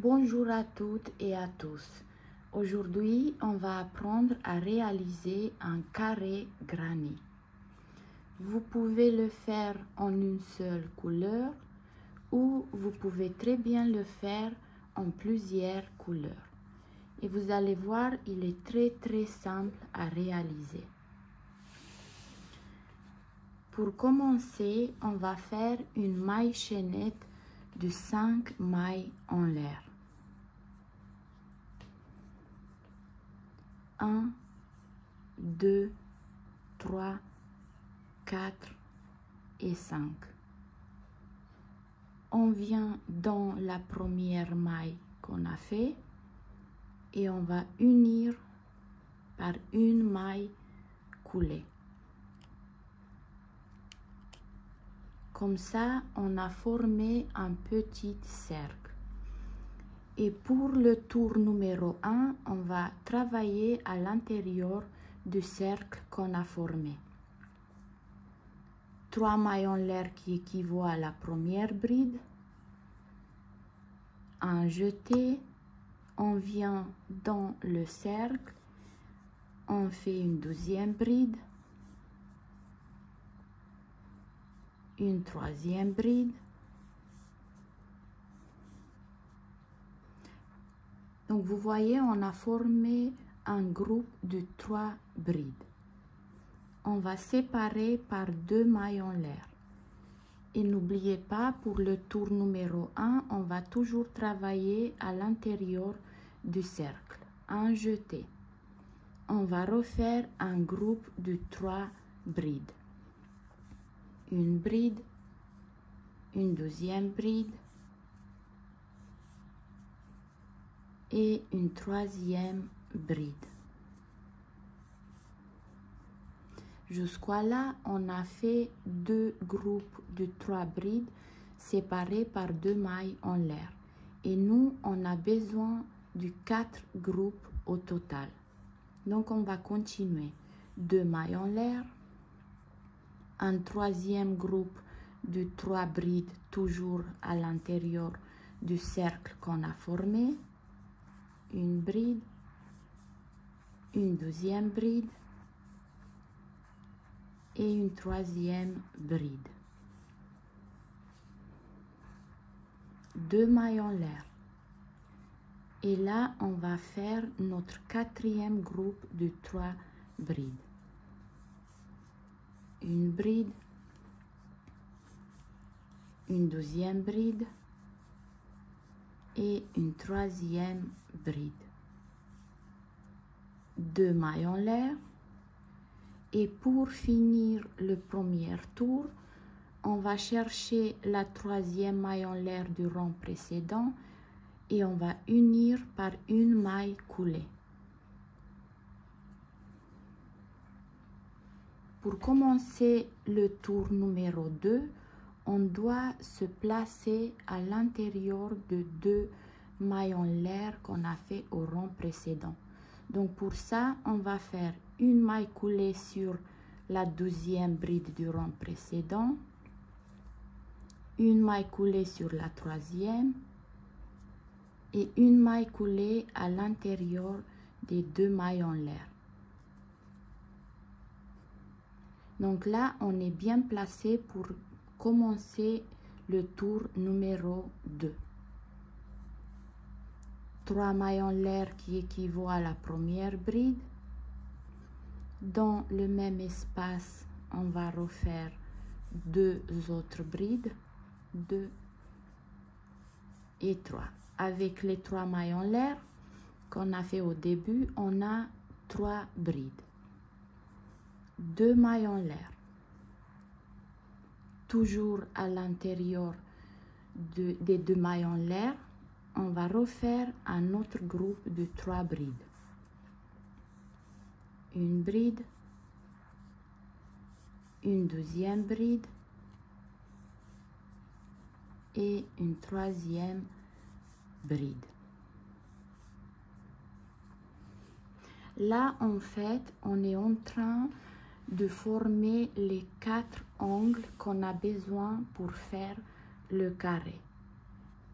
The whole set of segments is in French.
Bonjour à toutes et à tous. Aujourd'hui, on va apprendre à réaliser un carré granit. Vous pouvez le faire en une seule couleur ou vous pouvez très bien le faire en plusieurs couleurs. Et vous allez voir, il est très simple à réaliser. Pour commencer, on va faire une maille chaînette de 5 mailles en l'air. 1, 2, 3, 4 et 5. On vient dans la première maille qu'on a fait et on va unir par une maille coulée. Comme ça, on a formé un petit cercle. Et pour le tour numéro 1, on va travailler à l'intérieur du cercle qu'on a formé. 3 mailles en l'air qui équivaut à la première bride. Un jeté, on vient dans le cercle, on fait une deuxième bride, une troisième bride. Donc vous voyez, on a formé un groupe de 3 brides. On va séparer par 2 mailles en l'air. Et n'oubliez pas, pour le tour numéro 1, on va toujours travailler à l'intérieur du cercle. Un jeté. On va refaire un groupe de 3 brides. Une bride, une deuxième bride et une troisième bride. Jusqu'à là, on a fait 2 groupes de 3 brides séparés par 2 mailles en l'air. Et nous, on a besoin de 4 groupes au total. Donc, on va continuer. 2 mailles en l'air, un troisième groupe de 3 brides toujours à l'intérieur du cercle qu'on a formé. Une bride, une deuxième bride et une troisième bride. 2 mailles en l'air. Et là, on va faire notre quatrième groupe de 3 brides. Une bride, une deuxième bride et une troisième bride. 2 mailles en l'air. Et pour finir le premier tour, on va chercher la troisième maille en l'air du rang précédent et on va unir par une maille coulée. Pour commencer le tour numéro 2, on doit se placer à l'intérieur de 2 mailles en l'air qu'on a fait au rang précédent. Donc pour ça, on va faire une maille coulée sur la deuxième bride du rang précédent, une maille coulée sur la troisième et une maille coulée à l'intérieur des 2 mailles en l'air. Donc là, on est bien placé pour commencer le tour numéro 2. 3 mailles en l'air qui équivaut à la première bride. Dans le même espace, on va refaire 2 autres brides, 2 et 3. Avec les 3 mailles en l'air qu'on a fait au début, on a 3 brides. 2 mailles en l'air. Toujours à l'intérieur des 2 mailles en l'air, on va refaire un autre groupe de 3 brides. Une bride, une deuxième bride et une troisième bride. Là, en fait, on est en train de former les 4 angles qu'on a besoin pour faire le carré.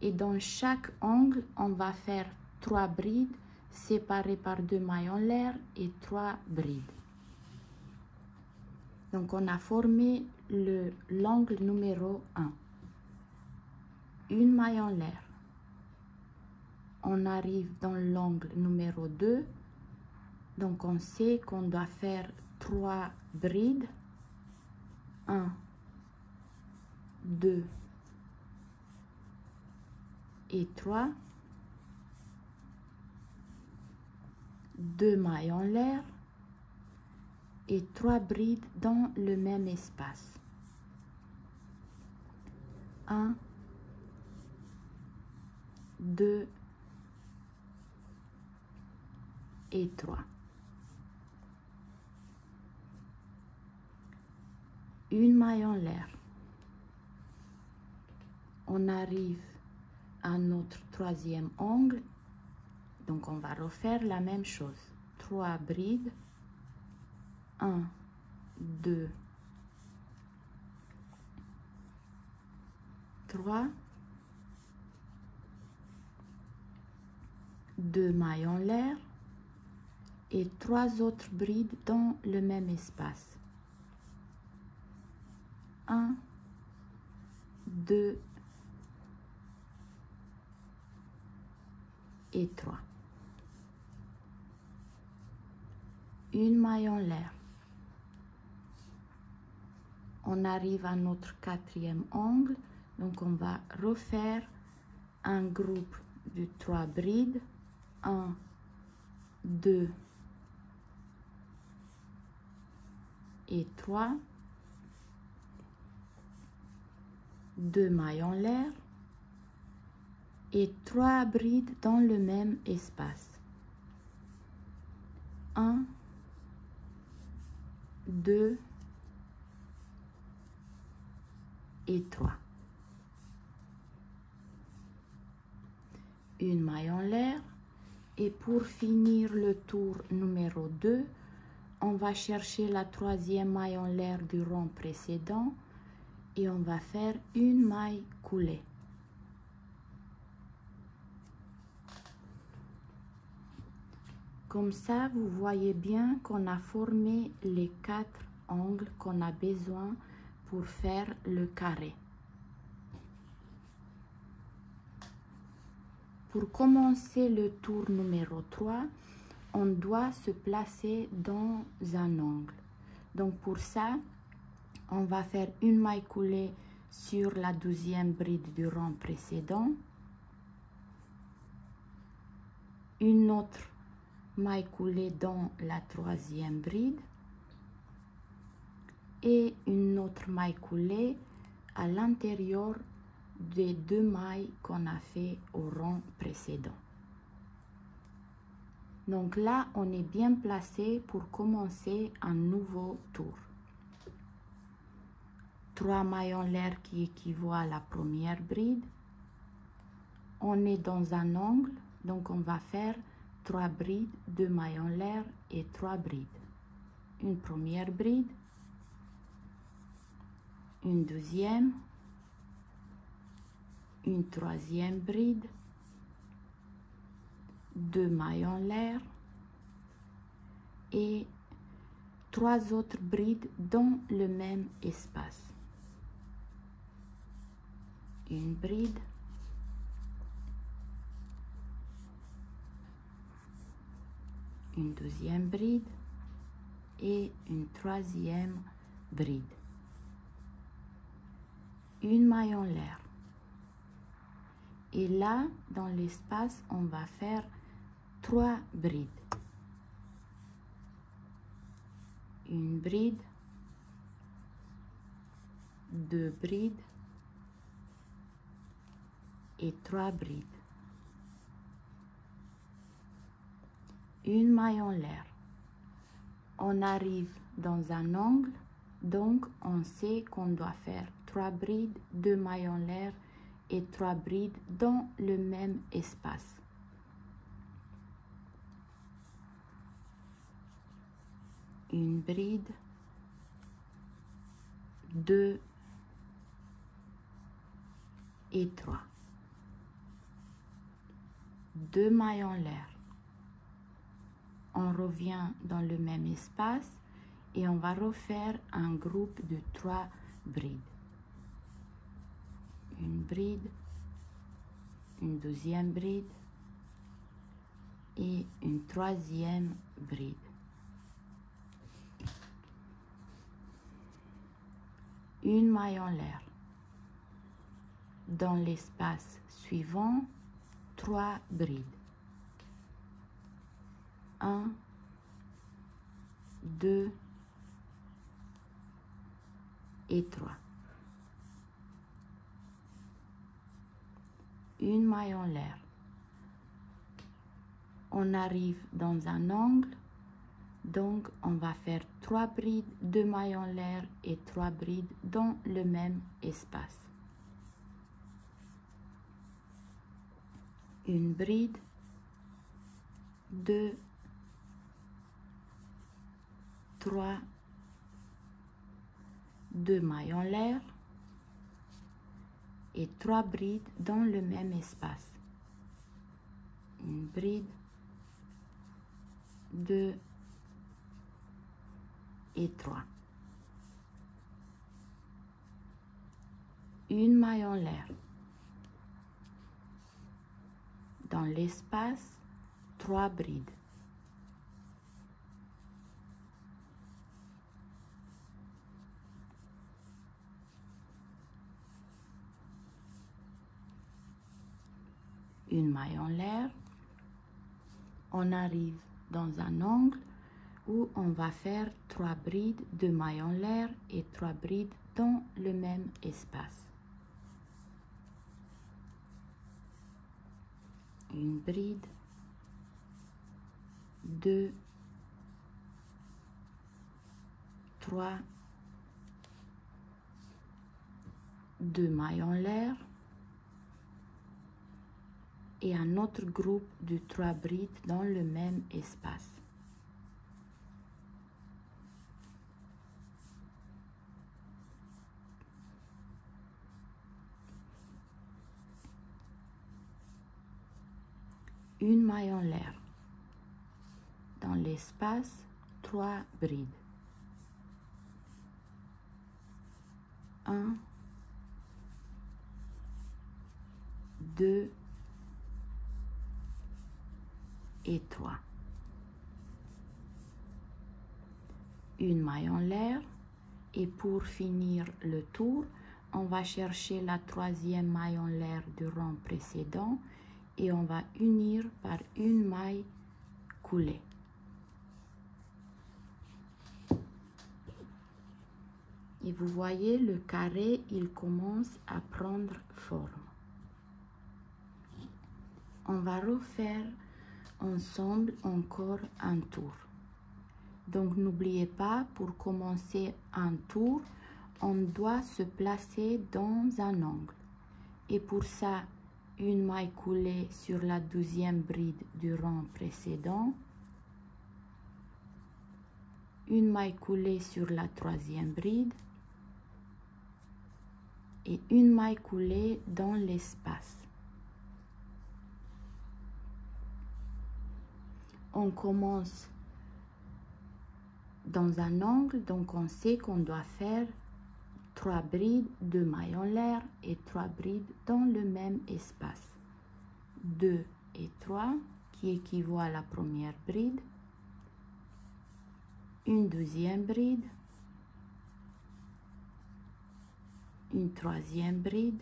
Et dans chaque angle, on va faire 3 brides séparées par 2 mailles en l'air et 3 brides. Donc on a formé l'angle numéro 1. Une maille en l'air. On arrive dans l'angle numéro 2. Donc on sait qu'on doit faire 3 brides. 1, 2 et 3. 2 mailles en l'air et 3 brides dans le même espace. 1, 2 et 3. Une maille en l'air. On arrive à notre troisième angle. Donc on va refaire la même chose. 3 brides. 1, 2, 3. 2 mailles en l'air et 3 autres brides dans le même espace. 1, 2 et 3. Une maille en l'air. On arrive à notre quatrième angle, donc on va refaire un groupe de 3 brides. 1, 2 et 3. 2 mailles en l'air et 3 brides dans le même espace. 1, 2 et 3. Une maille en l'air. Et pour finir le tour numéro 2, on va chercher la troisième maille en l'air du rang précédent et on va faire une maille coulée. Comme ça, vous voyez bien qu'on a formé les 4 angles qu'on a besoin pour faire le carré. Pour commencer le tour numéro 3, on doit se placer dans un angle. Donc pour ça, on va faire une maille coulée sur la 12e bride du rang précédent. Une autre maille coulée dans la 3e bride. Et une autre maille coulée à l'intérieur des 2 mailles qu'on a fait au rang précédent. Donc là, on est bien placé pour commencer un nouveau tour. 3 mailles en l'air qui équivaut à la première bride. On est dans un angle, donc on va faire 3 brides, 2 mailles en l'air et 3 brides. Une première bride, une deuxième, une troisième bride, 2 mailles en l'air et 3 autres brides dans le même espace. Une bride, une deuxième bride et une troisième bride. Une maille en l'air. Et là, dans l'espace, on va faire 3 brides. Une bride, 2 brides et 3 brides. Une maille en l'air. On arrive dans un angle, donc on sait qu'on doit faire 3 brides, 2 mailles en l'air et 3 brides dans le même espace. Une bride, 2 et 3. 2 mailles en l'air. On revient dans le même espace et on va refaire un groupe de 3 brides. Une bride, une deuxième bride et une troisième bride. Une maille en l'air. Dans l'espace suivant, 3 brides. 1, 2 et 3. Une maille en l'air. On arrive dans un angle, donc on va faire 3 brides, 2 mailles en l'air et 3 brides dans le même espace. Une bride, 2, 3, 2 mailles en l'air et 3 brides dans le même espace. Une bride, 2 et 3. Une maille en l'air. Dans l'espace, 3 brides. Une maille en l'air. On arrive dans un angle où on va faire 3 brides, 2 mailles en l'air et 3 brides dans le même espace. Une bride, 2, 3, 2 mailles en l'air et un autre groupe de 3 brides dans le même espace. Une maille en l'air. Dans l'espace, 3 brides. 1, 2 et 3. Une maille en l'air et pour finir le tour, on va chercher la troisième maille en l'air du rang précédent et on va unir par une maille coulée. Et vous voyez, le carré, il commence à prendre forme. On va refaire ensemble encore un tour. Donc n'oubliez pas, pour commencer un tour, on doit se placer dans un angle. Et pour ça, une maille coulée sur la deuxième bride du rang précédent, une maille coulée sur la troisième bride et une maille coulée dans l'espace. On commence dans un angle, donc on sait qu'on doit faire 3 brides, 2 mailles en l'air et 3 brides dans le même espace. 2 et 3 qui équivaut à la première bride, une deuxième bride, une troisième bride,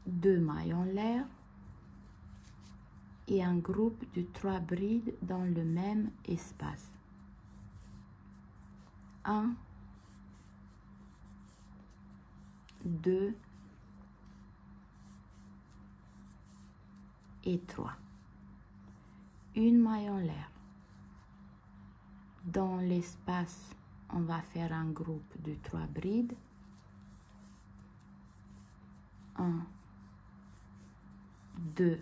2 mailles en l'air et un groupe de 3 brides dans le même espace. 1, 2 et 3. Une maille en l'air. Dans l'espace, on va faire un groupe de 3 brides. 1, 2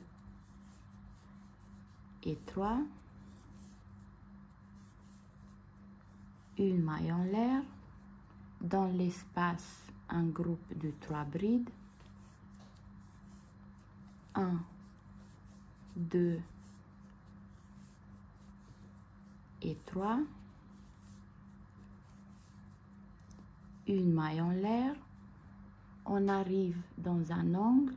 et 3. Une maille en l'air. Dans l'espace, un groupe de 3 brides. 1, 2 et 3, une maille en l'air, on arrive dans un angle,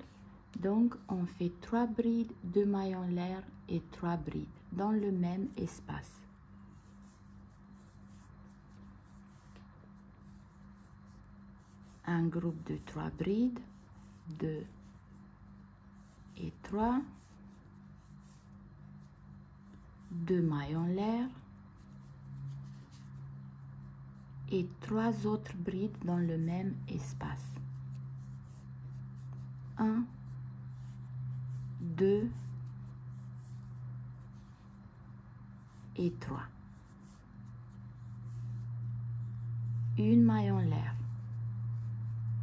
donc on fait 3 brides, 2 mailles en l'air et 3 brides dans le même espace. Un groupe de 3 brides, 2 et 3, 2 mailles en l'air et 3 autres brides dans le même espace. 1, 2 et 3. Une maille en l'air.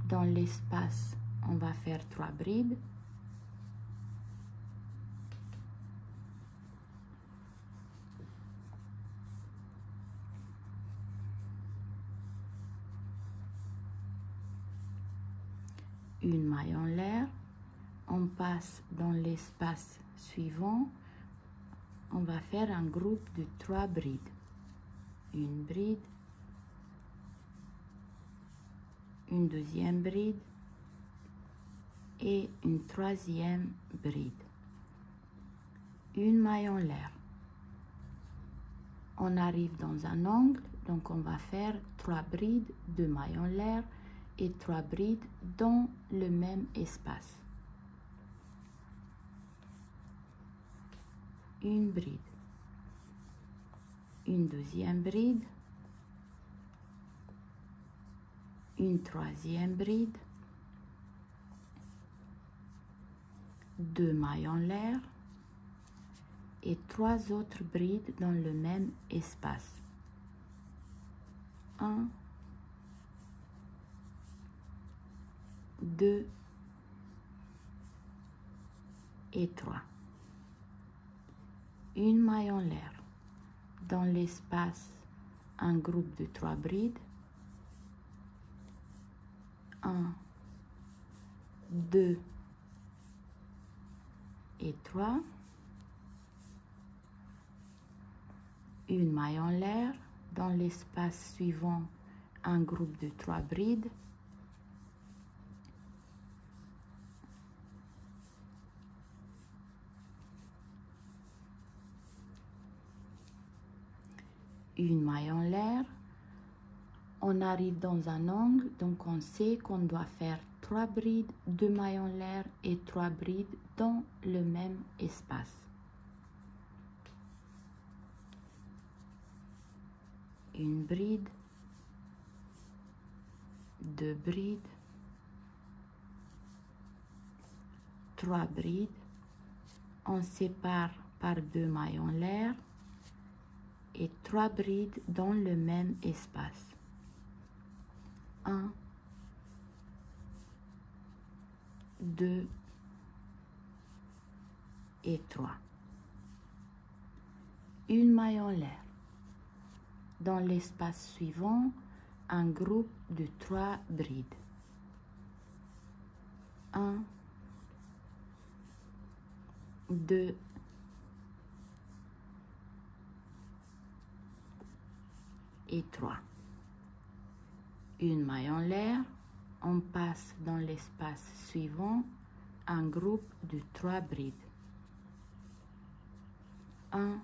Dans l'espace, on va faire 3 brides. Une maille en l'air, on passe dans l'espace suivant, on va faire un groupe de 3 brides. Une bride, une deuxième bride et une troisième bride. Une maille en l'air. On arrive dans un angle, donc on va faire 3 brides, 2 mailles en l'air et 3 brides dans le même espace. Une bride, une deuxième bride, une troisième bride, 2 mailles en l'air et 3 autres brides dans le même espace. 1, 2 et 3. Une maille en l'air. Dans l'espace, un groupe de 3 brides. 1, 2 et 3. Une maille en l'air. Dans l'espace suivant, un groupe de 3 brides. Une maille en l'air, on arrive dans un angle, donc on sait qu'on doit faire 3 brides, 2 mailles en l'air et 3 brides dans le même espace. Une bride, 2 brides, 3 brides, on sépare par 2 mailles en l'air et 3 brides dans le même espace. 1, 2 et 3. Une maille en l'air. Dans l'espace suivant, un groupe de 3 brides. 1, 2 et 3. Une maille en l'air, on passe dans l'espace suivant un groupe de 3 brides. 1,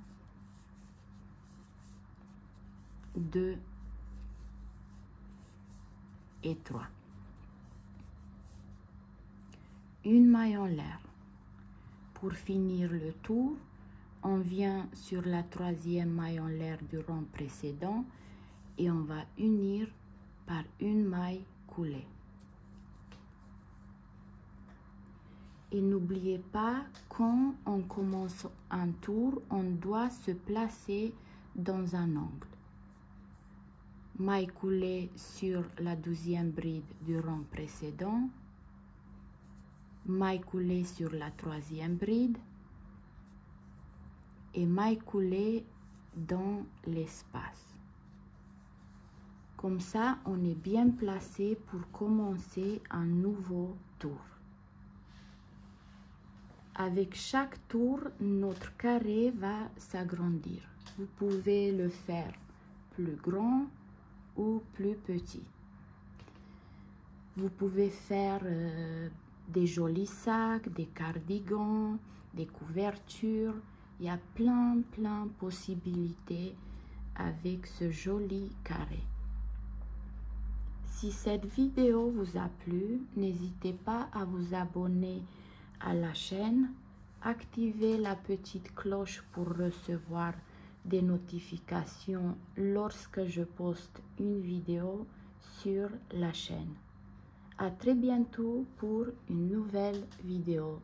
2 et 3. Une maille en l'air. Pour finir le tour, on vient sur la troisième maille en l'air du rang précédent et on va unir par une maille coulée. Et n'oubliez pas, quand on commence un tour, on doit se placer dans un angle. Maille coulée sur la 12e bride du rang précédent, maille coulée sur la 3e bride et maille coulée dans l'espace. Comme ça, on est bien placé pour commencer un nouveau tour. Avec chaque tour, notre carré va s'agrandir. Vous pouvez le faire plus grand ou plus petit. Vous pouvez faire des jolis sacs, des cardigans, des couvertures. Il y a plein de possibilités avec ce joli carré. Si cette vidéo vous a plu, n'hésitez pas à vous abonner à la chaîne, activez la petite cloche pour recevoir des notifications lorsque je poste une vidéo sur la chaîne. À très bientôt pour une nouvelle vidéo.